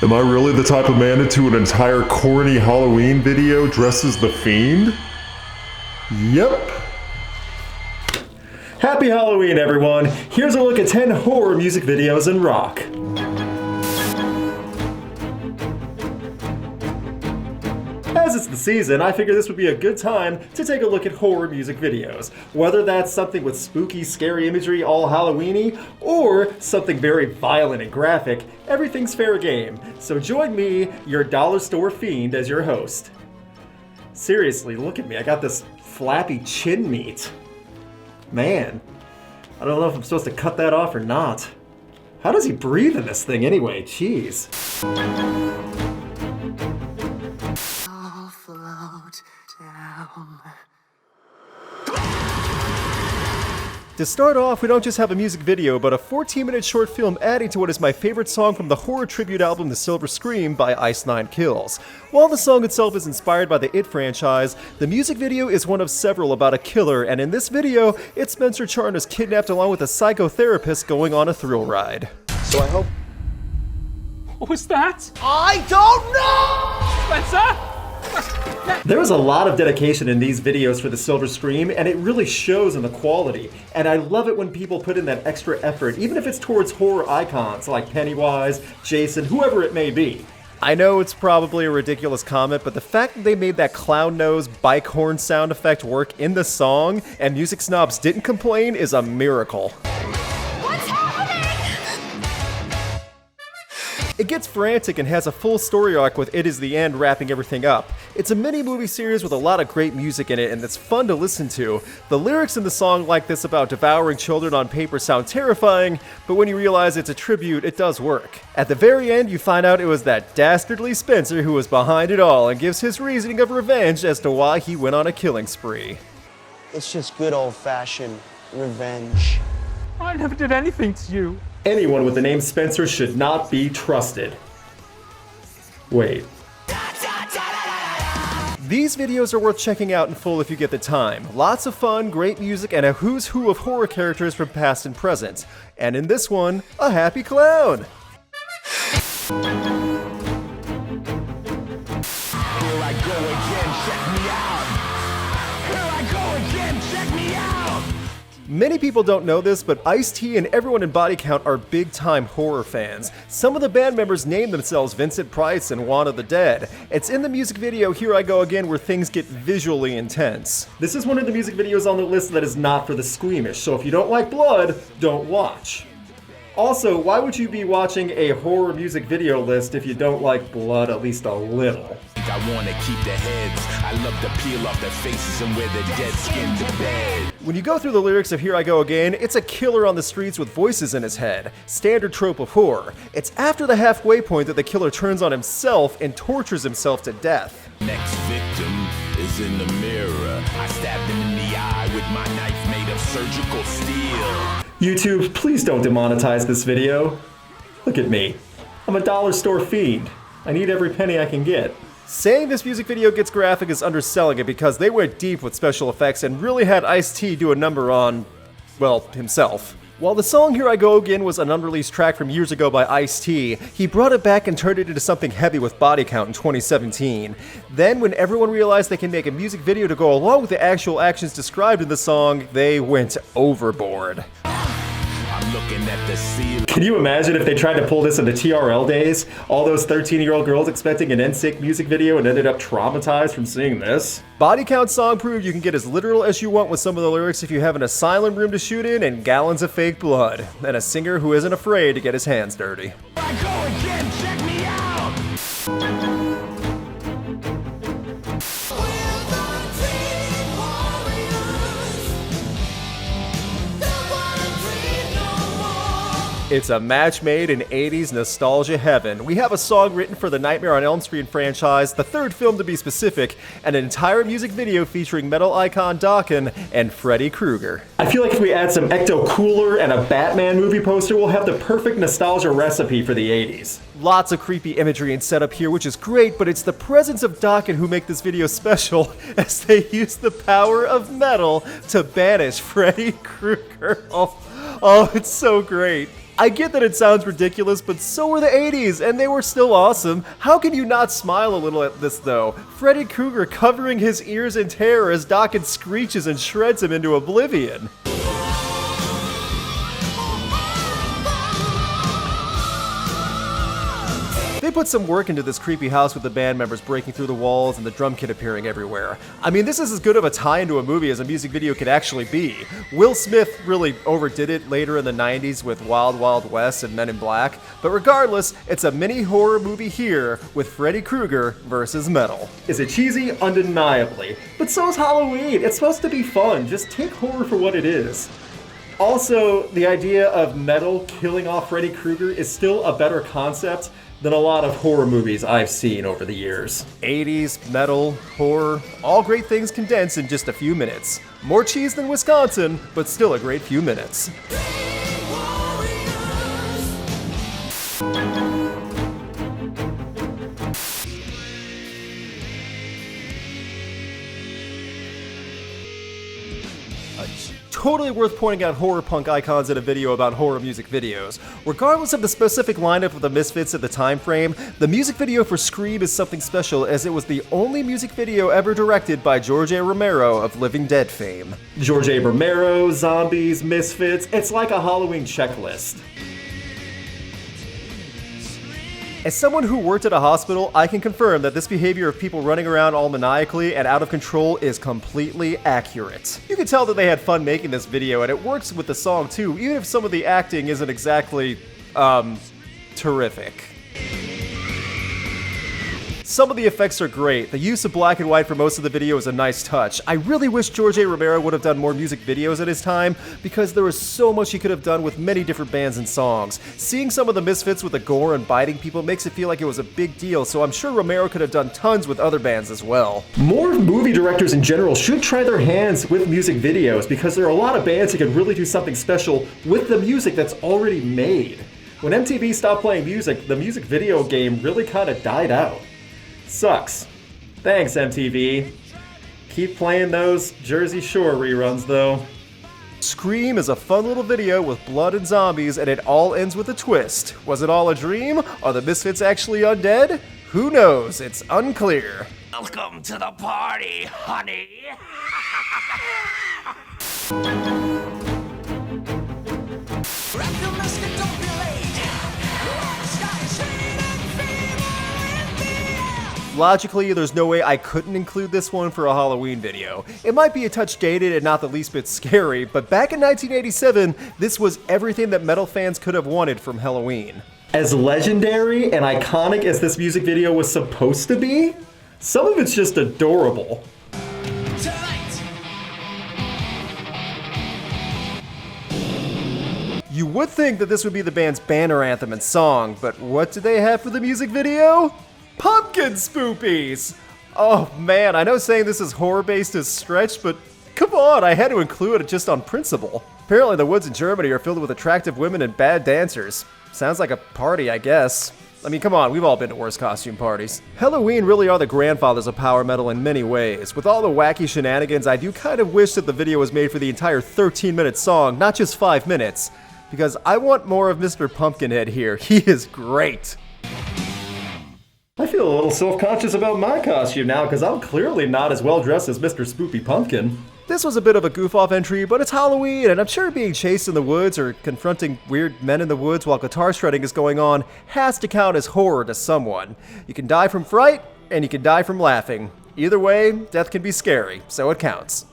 Am I really the type of man into an entire corny Helloween video dressed as the Fiend? Yep. Happy Halloween, everyone! Here's a look at 10 horror music videos in rock. As it's the season, I figured this would be a good time to take a look at horror music videos. Whether that's something with spooky, scary imagery all Halloweeny, or something very violent and graphic, everything's fair game. So join me, your dollar store fiend, as your host. Seriously, look at me, I got this flappy chin meat. Man, I don't know if I'm supposed to cut that off or not. How does he breathe in this thing anyway? Jeez. To start off, we don't just have a music video, but a 14-minute short film adding to what is my favorite song from the horror tribute album The Silver Scream by Ice Nine Kills. While the song itself is inspired by the It franchise, the music video is one of several about a killer, and in this video, it's Spencer Charnas kidnapped along with a psychotherapist going on a thrill ride. So I hope... What was that? I don't know! Spencer? There was a lot of dedication in these videos for the Silver Scream, and it really shows in the quality. And I love it when people put in that extra effort, even if it's towards horror icons like Pennywise, Jason, whoever it may be. I know it's probably a ridiculous comment, but the fact that they made that clown nose bike horn sound effect work in the song, and music snobs didn't complain, is a miracle. It gets frantic and has a full story arc with It Is the End wrapping everything up. It's a mini movie series with a lot of great music in it and it's fun to listen to. The lyrics in the song like this about devouring children on paper sound terrifying, but when you realize it's a tribute, it does work. At the very end, you find out it was that dastardly Spencer who was behind it all and gives his reasoning of revenge as to why he went on a killing spree. It's just good old-fashioned revenge. I never did anything to you. Anyone with the name Spencer should not be trusted. Wait. These videos are worth checking out in full if you get the time. Lots of fun, great music, and a who's who of horror characters from past and present. And in this one, a happy clown! Here I go again, check me out! Here I go again, check me out! Many people don't know this, but Ice-T and everyone in Body Count are big-time horror fans. Some of the band members name themselves Vincent Price and Juan of the Dead. It's in the music video Here I Go Again where things get visually intense. This is one of the music videos on the list that is not for the squeamish, so if you don't like blood, don't watch. Also, why would you be watching a horror music video list if you don't like blood at least a little? I wanna keep the heads. I love to peel off their faces and wear the dead skin to bed. When you go through the lyrics of Here I Go Again, it's a killer on the streets with voices in his head. Standard trope of horror. It's after the halfway point that the killer turns on himself and tortures himself to death. Next victim is in the mirror. I stabbed him in the eye with my knife made of surgical steel. YouTube, please don't demonetize this video. Look at me. I'm a dollar store fiend. I need every penny I can get. Saying this music video gets graphic is underselling it because they went deep with special effects and really had Ice-T do a number on, well, himself. While the song Here I Go Again was an unreleased track from years ago by Ice-T, he brought it back and turned it into something heavy with Body Count in 2017. Then, when everyone realized they can make a music video to go along with the actual actions described in the song, they went overboard. Looking at the ceiling. Can you imagine if they tried to pull this in the TRL days? All those 13-year-old girls expecting an NSYNC music video and ended up traumatized from seeing this? Body Count song proved you can get as literal as you want with some of the lyrics if you have an asylum room to shoot in and gallons of fake blood. And a singer who isn't afraid to get his hands dirty. I go again, check me out! It's a match made in 80s nostalgia heaven. We have a song written for the Nightmare on Elm Street franchise, the third film to be specific, and an entire music video featuring metal icon Dokken and Freddy Krueger. I feel like if we add some Ecto Cooler and a Batman movie poster, we'll have the perfect nostalgia recipe for the 80s. Lots of creepy imagery and setup here, which is great, but it's the presence of Dokken who make this video special as they use the power of metal to banish Freddy Krueger. Oh, it's so great. I get that it sounds ridiculous, but so were the 80s, and they were still awesome. How can you not smile a little at this, though? Freddy Krueger covering his ears in terror as Dokken screeches and shreds him into oblivion. They put some work into this creepy house with the band members breaking through the walls and the drum kit appearing everywhere. I mean, this is as good of a tie into a movie as a music video could actually be. Will Smith really overdid it later in the 90s with Wild Wild West and Men in Black, but regardless, it's a mini horror movie here with Freddy Krueger versus metal. Is it cheesy? Undeniably. But so is Halloween. It's supposed to be fun. Just take horror for what it is. Also, the idea of metal killing off Freddy Krueger is still a better concept than a lot of horror movies I've seen over the years. 80s, metal, horror, all great things condensed in just a few minutes. More cheese than Wisconsin, but still a great few minutes. Totally worth pointing out horror punk icons in a video about horror music videos. Regardless of the specific lineup of the Misfits at the time frame, the music video for Scream is something special as it was the only music video ever directed by George A. Romero of Living Dead fame. George A. Romero, zombies, Misfits, it's like a Halloween checklist. As someone who worked at a hospital, I can confirm that this behavior of people running around all maniacally and out of control is completely accurate. You can tell that they had fun making this video, and it works with the song too, even if some of the acting isn't exactly, terrific. Some of the effects are great. The use of black and white for most of the video is a nice touch. I really wish George A. Romero would have done more music videos at his time, because there was so much he could have done with many different bands and songs. Seeing some of the Misfits with the gore and biting people makes it feel like it was a big deal, so I'm sure Romero could have done tons with other bands as well. More movie directors in general should try their hands with music videos, because there are a lot of bands that can really do something special with the music that's already made. When MTV stopped playing music, the music video game really kind of died out. Sucks. Thanks, MTV. Keep playing those Jersey Shore reruns, though. Scream is a fun little video with blood and zombies, and it all ends with a twist. Was it all a dream? Are the Misfits actually undead? Who knows? It's unclear. Welcome to the party, honey. Logically, there's no way I couldn't include this one for a Halloween video. It might be a touch dated and not the least bit scary, but back in 1987, this was everything that metal fans could have wanted from Helloween. As legendary and iconic as this music video was supposed to be, some of it's just adorable. You would think that this would be the band's banner anthem and song, but what do they have for the music video? Pumpkin spoopies! Oh man, I know saying this is horror-based is stretched, but come on, I had to include it just on principle. Apparently the woods in Germany are filled with attractive women and bad dancers. Sounds like a party, I guess. I mean, come on, we've all been to worse costume parties. Helloween really are the grandfathers of power metal in many ways. With all the wacky shenanigans, I do kind of wish that the video was made for the entire 13-minute song, not just 5 minutes. Because I want more of Mr. Pumpkinhead here. He is great. I feel a little self-conscious about my costume now because I'm clearly not as well dressed as Mr. Spoopy Pumpkin. This was a bit of a goof-off entry, but it's Halloween, and I'm sure being chased in the woods or confronting weird men in the woods while guitar shredding is going on has to count as horror to someone. You can die from fright, and you can die from laughing. Either way, death can be scary, so it counts.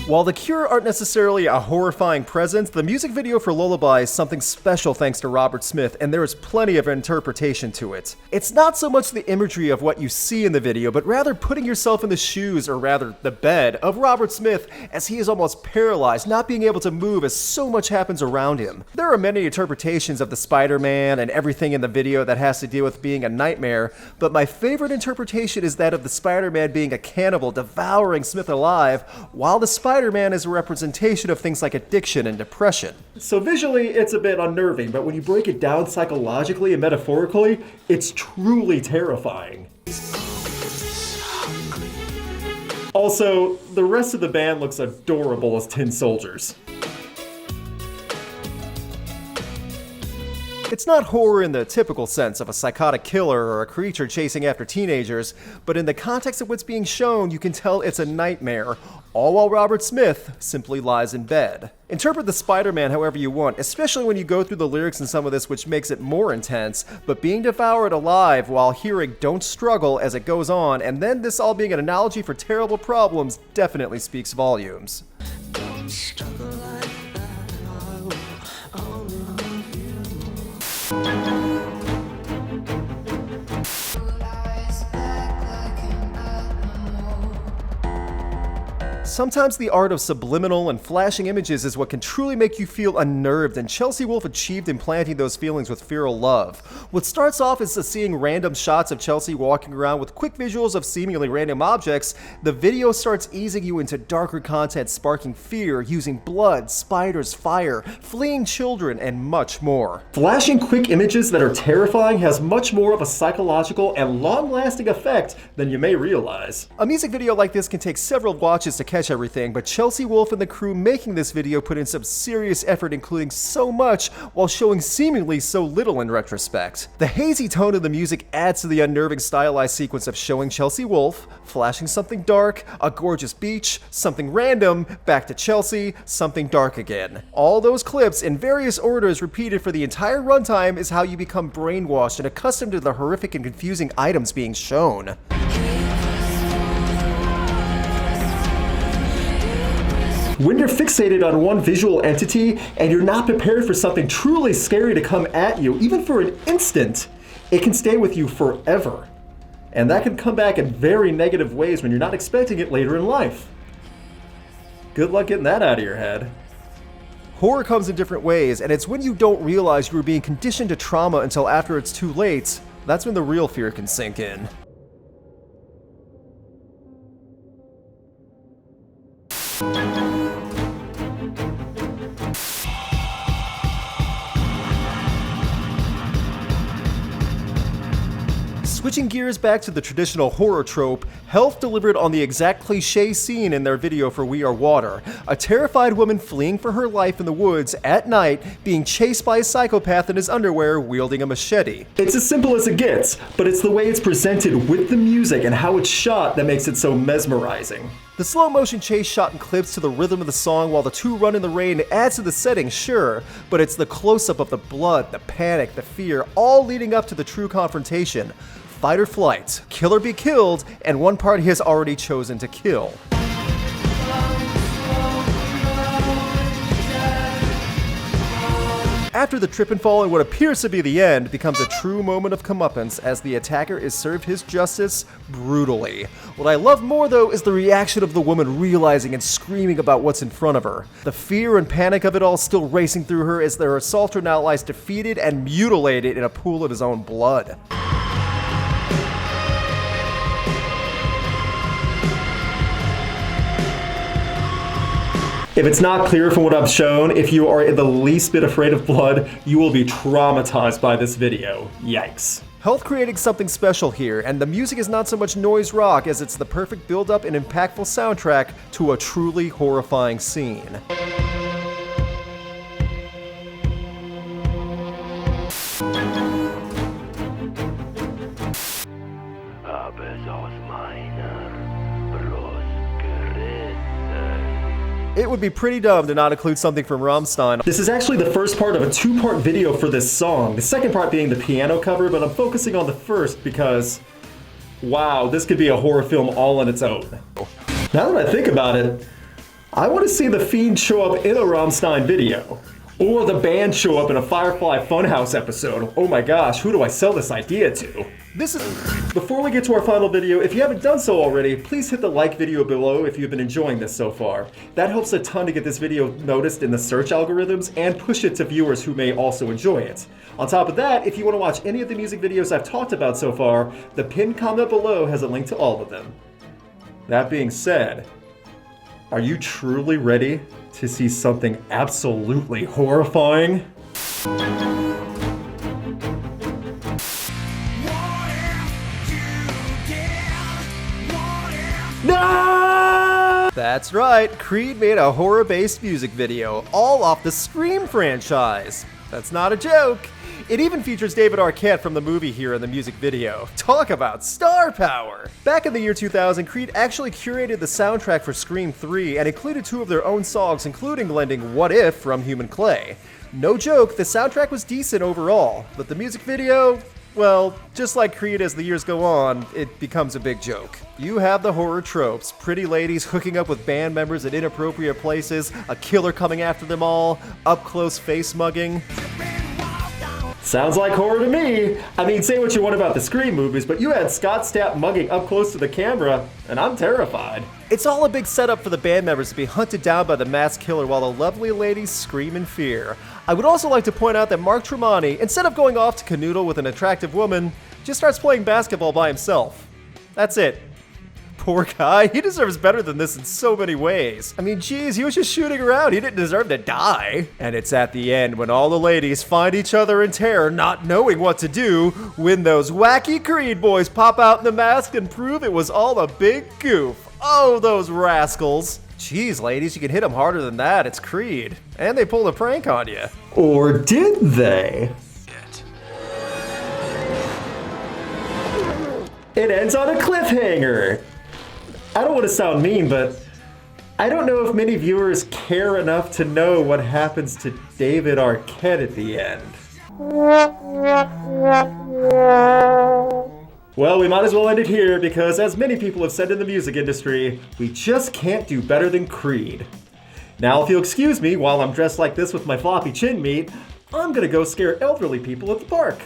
While The Cure aren't necessarily a horrifying presence, the music video for Lullaby is something special thanks to Robert Smith, and there is plenty of interpretation to it. It's not so much the imagery of what you see in the video, but rather putting yourself in the shoes, or rather the bed, of Robert Smith as he is almost paralyzed, not being able to move as so much happens around him. There are many interpretations of the Spider-Man and everything in the video that has to deal with being a nightmare, but my favorite interpretation is that of the Spider-Man being a cannibal devouring Smith alive, while the Spider-Man Spider-Man is a representation of things like addiction and depression. So visually, it's a bit unnerving, but when you break it down psychologically and metaphorically, it's truly terrifying. Also, the rest of the band looks adorable as tin soldiers. It's not horror in the typical sense of a psychotic killer or a creature chasing after teenagers, but in the context of what's being shown, you can tell it's a nightmare, all while Robert Smith simply lies in bed. Interpret the Spider-Man however you want, especially when you go through the lyrics in some of this, which makes it more intense, but being devoured alive while hearing "Don't Struggle" as it goes on, and then this all being an analogy for terrible problems, definitely speaks volumes. Don't struggle like that, I'll love you. Sometimes the art of subliminal and flashing images is what can truly make you feel unnerved, and Chelsea Wolfe achieved implanting those feelings with Feral Love. What starts off as seeing random shots of Chelsea walking around with quick visuals of seemingly random objects, the video starts easing you into darker content sparking fear, using blood, spiders, fire, fleeing children, and much more. Flashing quick images that are terrifying has much more of a psychological and long-lasting effect than you may realize. A music video like this can take several watches to catch everything, but Chelsea Wolfe and the crew making this video put in some serious effort, including so much while showing seemingly so little in retrospect. The hazy tone of the music adds to the unnerving stylized sequence of showing Chelsea Wolfe, flashing something dark, a gorgeous beach, something random, back to Chelsea, something dark again. All those clips in various orders repeated for the entire runtime is how you become brainwashed and accustomed to the horrific and confusing items being shown. When you're fixated on one visual entity and you're not prepared for something truly scary to come at you, even for an instant, it can stay with you forever. And that can come back in very negative ways when you're not expecting it later in life. Good luck getting that out of your head. Horror comes in different ways, and it's when you don't realize you were being conditioned to trauma until after it's too late, that's when the real fear can sink in. Switching gears back to the traditional horror trope, Health delivered on the exact cliché scene in their video for We Are Water. A terrified woman fleeing for her life in the woods at night, being chased by a psychopath in his underwear wielding a machete. It's as simple as it gets, but it's the way it's presented with the music and how it's shot that makes it so mesmerizing. The slow motion chase shot in clips to the rhythm of the song while the two run in the rain adds to the setting, sure, but it's the close-up of the blood, the panic, the fear, all leading up to the true confrontation. Fight or flight, kill or be killed, and one party has already chosen to kill. After the trip and fall in what appears to be the end becomes a true moment of comeuppance as the attacker is served his justice brutally. What I love more though is the reaction of the woman realizing and screaming about what's in front of her. The fear and panic of it all still racing through her as their assaulter now lies defeated and mutilated in a pool of his own blood. If it's not clear from what I've shown, if you are the least bit afraid of blood, you will be traumatized by this video. Yikes. Health creating something special here, and the music is not so much noise rock as it's the perfect build-up and impactful soundtrack to a truly horrifying scene. It would be pretty dumb to not include something from Rammstein. This is actually the first part of a two-part video for this song, the second part being the piano cover, but I'm focusing on the first because, wow, this could be a horror film all on its own. Now that I think about it, I want to see the Fiend show up in a Rammstein video. Or the band show up in a Firefly Funhouse episode. Oh my gosh, who do I sell this idea to? Before we get to our final video, if you haven't done so already, please hit the like video below if you've been enjoying this so far. That helps a ton to get this video noticed in the search algorithms and push it to viewers who may also enjoy it. On top of that, if you want to watch any of the music videos I've talked about so far, the pinned comment below has a link to all of them. That being said, Are you truly ready to see something absolutely horrifying? No! That's right, Creed made a horror-based music video, all off the Scream franchise. That's not a joke. It even features David Arquette from the movie here in the music video. Talk about star power! Back in the year 2000, Creed actually curated the soundtrack for Scream 3 and included 2 of their own songs, including blending What If from Human Clay. No joke, the soundtrack was decent overall, but the music video, well, just like Creed as the years go on, it becomes a big joke. You have the horror tropes, pretty ladies hooking up with band members at inappropriate places, a killer coming after them all, up-close face mugging. Sounds like horror to me. I mean, say what you want about the Scream movies, but you had Scott Stapp mugging up close to the camera, and I'm terrified. It's all a big setup for the band members to be hunted down by the masked killer while the lovely ladies scream in fear. I would also like to point out that Mark Tremonti, instead of going off to canoodle with an attractive woman, just starts playing basketball by himself. That's it. Poor guy, he deserves better than this in so many ways. I mean, geez, he was just shooting around, he didn't deserve to die. And it's at the end when all the ladies find each other in terror, not knowing what to do, when those wacky Creed boys pop out in the mask and prove it was all a big goof. Oh, those rascals. Jeez, ladies, you can hit them harder than that, it's Creed. And they pulled a prank on you. Or did they? It ends on a cliffhanger. I don't want to sound mean, but I don't know if many viewers care enough to know what happens to David Arquette at the end. Well, we might as well end it here because, as many people have said in the music industry, we just can't do better than Creed. Now, if you'll excuse me while I'm dressed like this with my floppy chin meat, I'm gonna go scare elderly people at the park.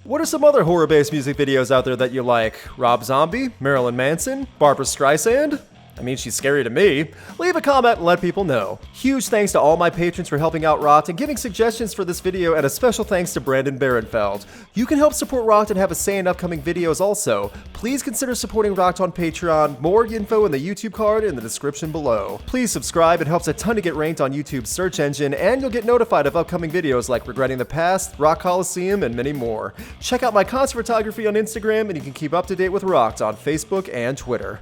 What are some other horror-based music videos out there that you like? Rob Zombie? Marilyn Manson? Barbra Streisand? I mean, she's scary to me. Leave a comment and let people know. Huge thanks to all my patrons for helping out Rocked and giving suggestions for this video, and a special thanks to Brandon Barenfeld. You can help support Rocked and have a say in upcoming videos also. Please consider supporting Rocked on Patreon. More info in the YouTube card in the description below. Please subscribe, it helps a ton to get ranked on YouTube's search engine, and you'll get notified of upcoming videos like Regretting the Past, Rock Coliseum, and many more. Check out my concert photography on Instagram, and you can keep up to date with Rocked on Facebook and Twitter.